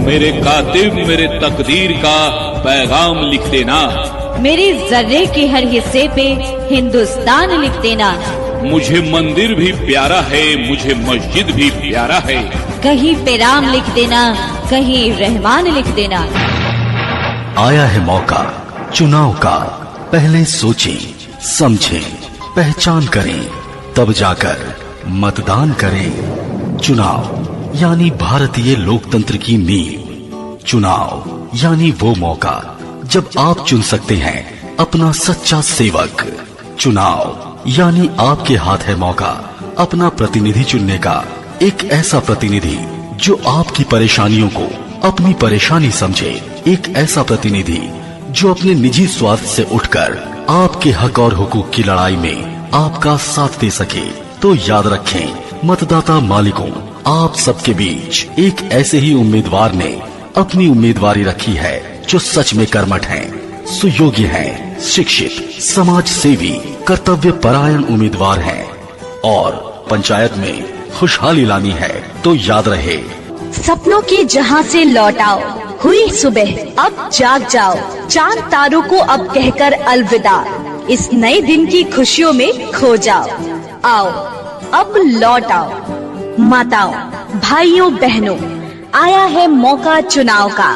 मेरे कातिब मेरे तकदीर का पैगाम लिख देना। मेरे जर्रे के हर हिस्से पे हिंदुस्तान लिख देना। मुझे मंदिर भी प्यारा है, मुझे मस्जिद भी प्यारा है। कहीं पे राम लिख देना, कहीं रहमान लिख देना। आया है मौका चुनाव का, पहले सोचें समझें पहचान करें, तब जाकर मतदान करें। चुनाव यानी भारतीय लोकतंत्र की नींव। चुनाव यानी वो मौका जब आप चुन सकते हैं अपना सच्चा सेवक। चुनाव यानी आपके हाथ है मौका अपना प्रतिनिधि चुनने का, एक ऐसा प्रतिनिधि जो आपकी परेशानियों को अपनी परेशानी समझे, एक ऐसा प्रतिनिधि जो अपने निजी स्वार्थ से उठकर आपके हक और हुकूक की लड़ाई में आपका साथ दे सके। तो याद रखें मतदाता मालिकों, आप सबके बीच एक ऐसे ही उम्मीदवार ने अपनी उम्मीदवारी रखी है जो सच में कर्मठ हैं, सुयोग्य हैं, शिक्षित, समाज सेवी, कर्तव्य परायण उम्मीदवार हैं और पंचायत में खुशहाली लानी है। तो याद रहे, सपनों के जहां से लौट आओ, हुई सुबह अब जाग जाओ, चांद तारों को अब कहकर अलविदा, इस नए दिन की खुशियों में खो जाओ। आओ अब लौट आओ, माताओं भाइयों बहनों, आया है मौका चुनाव का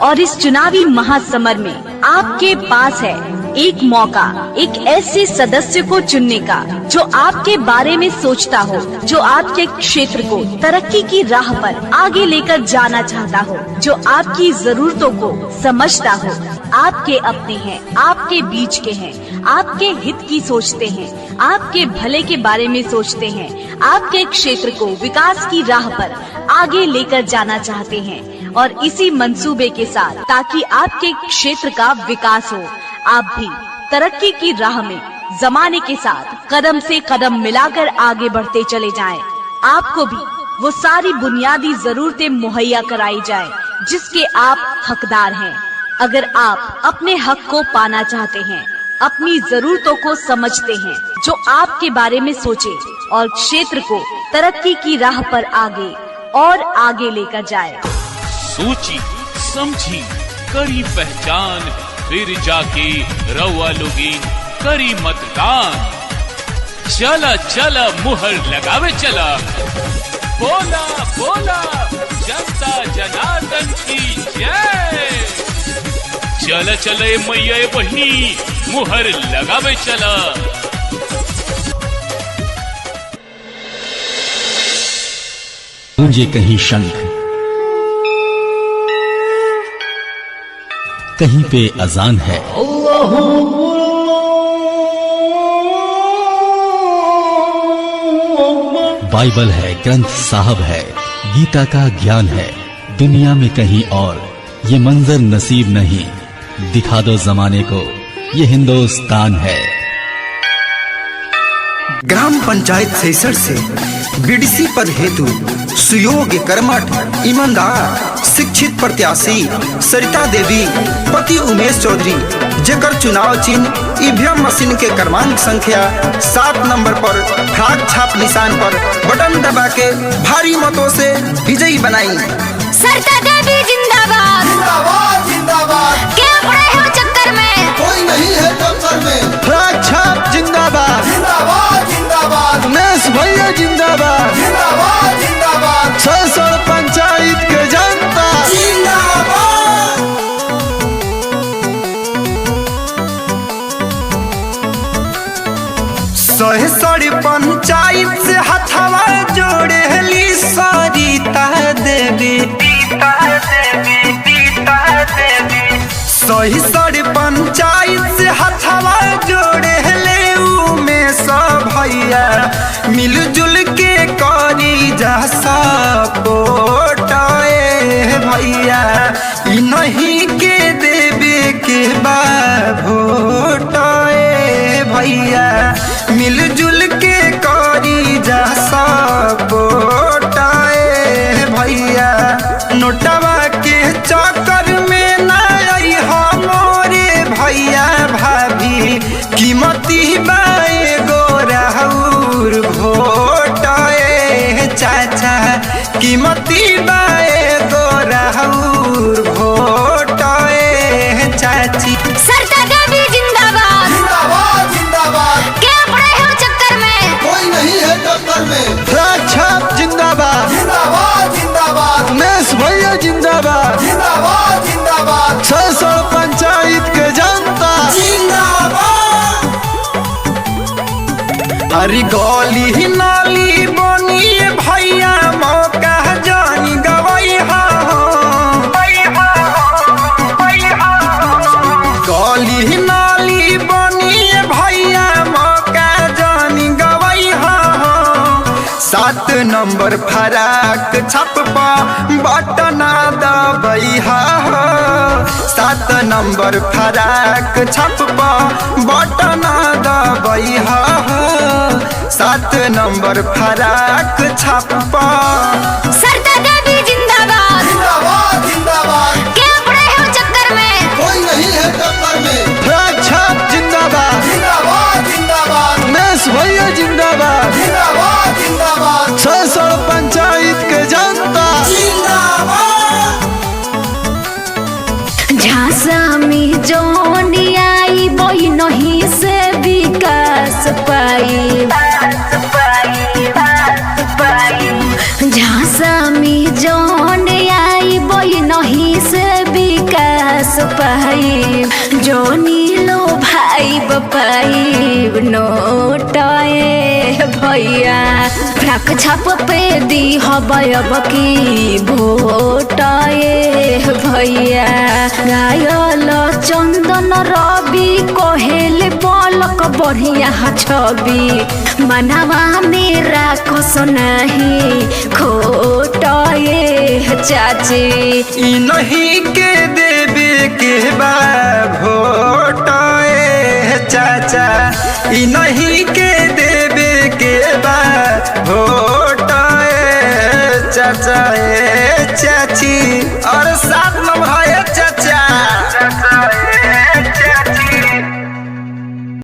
और इस चुनावी महासमर में आपके पास है एक मौका, एक ऐसे सदस्य को चुनने का जो आपके बारे में सोचता हो, जो आपके क्षेत्र को तरक्की की राह पर आगे लेकर जाना चाहता हो, जो आपकी जरूरतों को समझता हो, आपके अपने हैं, आपके बीच के हैं, आपके हित की सोचते हैं, आपके भले के बारे में सोचते हैं, आपके क्षेत्र को विकास की राह पर आगे लेकर जाना चाहते हैं और इसी मंसूबे के साथ ताकि आपके क्षेत्र का विकास हो, आप भी तरक्की की राह में जमाने के साथ कदम से कदम मिलाकर आगे बढ़ते चले जाएं। आपको भी वो सारी बुनियादी जरूरतें मुहैया कराई जाए जिसके आप हकदार हैं। अगर आप अपने हक को पाना चाहते हैं, अपनी जरूरतों को समझते हैं, जो आपके बारे में सोचे और क्षेत्र को तरक्की की राह पर आगे और आगे लेकर जाए। सोची समझी करी पहचान, फिर जाके रवा लोगी करी मतदान। चला चला मुहर लगावे चला, बोला बोला जनता जनार्दन की जय। चला चला मैया बहिनी मुहर लगावे चला। गूंजे कहीं शंख, कहीं पे अजान है, बाइबल है, ग्रंथ साहब है, गीता का ज्ञान है। दुनिया में कहीं और ये मंजर नसीब नहीं, दिखा दो जमाने को ये हिंदुस्तान है। ग्राम पंचायत सेसर से बीडीसी पद हेतु सुयोग्य, कर्मठ, ईमानदार, शिक्षित प्रत्याशी सरिता देवी पति उमेश चौधरी, जेकर चुनाव चिन्ह ईवीएम मशीन के क्रमांक संख्या 7 नंबर पर फ्लैग छाप निशान पर बटन दबा के भारी मतों से विजयी बनाई। सरिता देवी जिंदाबाद जिंदाबाद जिंदाबाद। क्या पड़े हो चक्कर में, कोई नहीं है टक्कर में। फ्लैग छाप जिंदाबाद जिंदाबाद जिंदाबाद। उमेश भैया जिंदाबाद जिंदाबाद जिंदाबाद। सेसर पंचायत के जनता जिंदाबाद। सेसर पंचायत से हथवा जोड़ेली सरिता देवी। सेसर पंचायत से हथवा जोड़ेले उमेश भैया, मिलजुल के करी जा सपोर्ट भैया, नहीं के देवे के बा वोट भैया, मिलजुल के करी जा सपोर्ट भैया। नोटवा के चक्कर में न आई हमरे भैया भाभी, कीमती बाए गोराउर वोट चाचा, कीमती अरे गली नाली बनी भैया मौका जानी गवई गली नाली बनी भैया मौका जानी गवई 7 नंबर फराक छपपा बटना दबई 7 नंबर फराक छपपा बटना दबई 7 नंबर फराक छपपा। सरदा देवी जिंदाबाद जिंदाबाद जिंदाबाद, क्या पड़े हो चक्कर में, कोई नहीं है टक्कर में। छाप जिंदाबाद जिंदाबाद जिंदाबाद, मेस भैया जिंदाबाद जिंदाबाद जिंदाबाद, 600 पंचायत के जनता जिंदाबाद। झांसा में जोनी आई वही नहीं से विकास पाई, झांसा में जोन आई वही नहीं से विकास पाई, जोनी लो भाई बपाई नोटाए भैया फ्राक छाप पे दी हब की भोटाए भैया। गायल चंदन रवि कोहेल पलक बढ़िया छवि मनवा मेरा कस नहीं खोटाए चाची। ई नहीं के देवे के बा भोटाए चाचा, ई नहीं के देवे के बा भोटाए चाचा चाची। और 7 नंबर